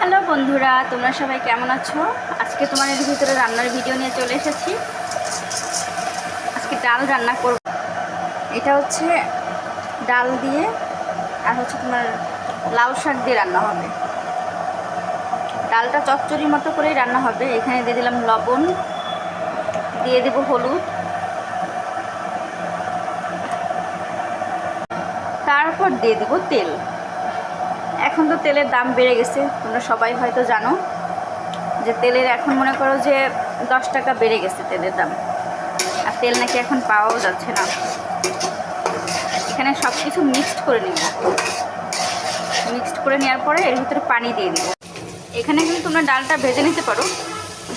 Hello বন্ধুরা, তোমরা সবাই কেমন আছো? আজকে তোমাদের ভিতরে রান্নার ভিডিও নিয়ে চলে এসেছি। আজকে ডাল রান্না করব। এটা হচ্ছে ডাল দিয়ে আর হচ্ছে তোমার লাউ শাক দিয়ে রান্না হবে। ডালটা চচ্চড়ির মতো করেই রান্না হবে। এখানে দিয়ে দিলাম লবণ, দিয়ে দেব হলুদ, তারপর দিয়ে দেব তেল। এখন তো তেলের দাম বেড়ে গেছে, তোমরা সবাই হয়তো জানো যে তেলের এখন মনে করো যে 10 টাকা বেড়ে গেছে তেলের দাম। আর তেল নাকি এখন পাওয়াও যাচ্ছে না। এখানে সব কিছু মিক্সড করে নিব। মিক্সড করে নেওয়ার পরে এর ভিতরে পানি দিয়ে দিব। এখানে কিন্তু তোমরা ডালটা ভেজে নিতে পারো।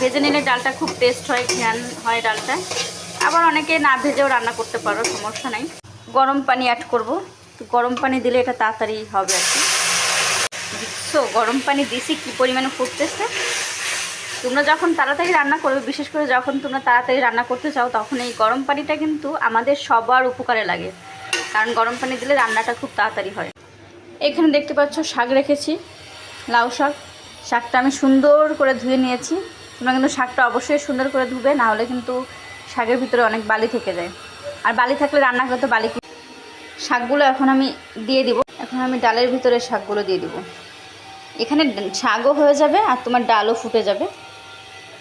ভেজে নিলে ডালটা খুব টেস্ট হয়, ঘ্রাণ হয় ডালটা। আবার অনেকে না ভেজেও রান্না করতে পারো, সমস্যা নাই। গরম পানি অ্যাড করব। তো গরম পানি দিলে এটা তাড়াতাড়ি হবে আর কি। বুঝছো, গরম পানি দিছি কী পরিমাণে ফুটতেছে। তোমরা যখন তাড়াতাড়ি রান্না করবে, বিশেষ করে যখন তোমরা তাড়াতাড়ি রান্না করতে চাও, তখন এই গরম পানিটা কিন্তু আমাদের সবার উপকারে লাগে। কারণ গরম পানি দিলে রান্নাটা খুব তাড়াতাড়ি হয়। এখানে দেখতে পাচ্ছ শাক রেখেছি, লাউ শাক। শাকটা আমি সুন্দর করে ধুয়ে নিয়েছি। তোমরা কিন্তু শাকটা অবশ্যই সুন্দর করে ধুবে, না হলে কিন্তু শাকের ভিতরে অনেক বালি থেকে যায়। আর বালি থাকলে রান্না করতে বালি। শাকগুলো এখন আমি দিয়ে দিব। এখন আমি ডালের ভিতরে শাকগুলো দিয়ে দিব। এখানে শাকও হয়ে যাবে আর তোমার ডালও ফুটে যাবে।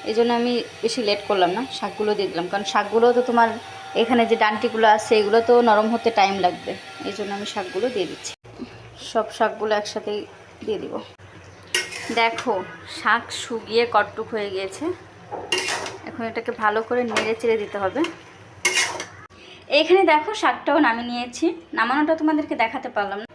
এই জন্য আমি বেশি লেট করলাম না, শাকগুলো দিয়ে দিলাম। কারণ শাকগুলো তো তোমার এখানে যে ডান্টিগুলো আছে এগুলো তো নরম হতে টাইম লাগবে। এই জন্য আমি শাকগুলো দিয়ে দিচ্ছি। সব শাকগুলো একসাথে দিয়ে দিব। দেখো, শাক শুকিয়ে কটটুক হয়ে গিয়েছে। এখন এটাকে ভালো করে নেড়ে চেড়ে দিতে হবে। এইখানে দেখো শাকটাও নামিয়ে নিয়েছি। নামানোটা তোমাদেরকে দেখাতে পারলাম না,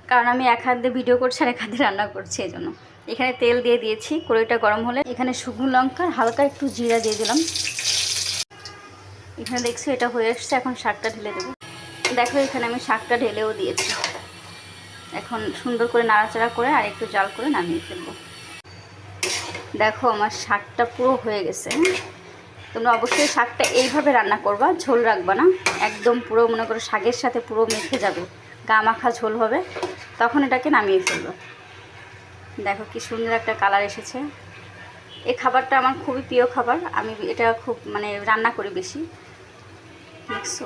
কারণ আমি এক হাত দিয়ে ভিডিও করছি আর এক হাত দিয়ে রান্না করছি। এই জন্য এখানে তেল দিয়ে দিয়েছি। কড়াইটা গরম হলে এখানে শুকনো লঙ্কা, হালকা একটু জিরা দিয়ে দিলাম। এখানে দেখছি এটা হয়ে এসছে। এখন শাকটা ঢেলে দেবো। দেখো এখানে আমি শাকটা ঢেলেও দিয়েছি। এখন সুন্দর করে নাড়াচাড়া করে আর একটু জাল করে নামিয়ে ফেলবো। দেখো আমার শাকটা পুরো হয়ে গেছে। তোমরা অবশ্যই শাকটা এইভাবে রান্না করবা, ঝোল রাখবা না। একদম পুরো মনে করো শাকের সাথে পুরো মেখে যাবে, গা মাখা ঝোল হবে। তখন এটাকে নামিয়ে ফেলবো। দেখো কি সুন্দর একটা কালার এসেছে। এই খাবারটা আমার খুবই প্রিয় খাবার। আমি এটা খুব রান্না করি বেশি। দেখছো।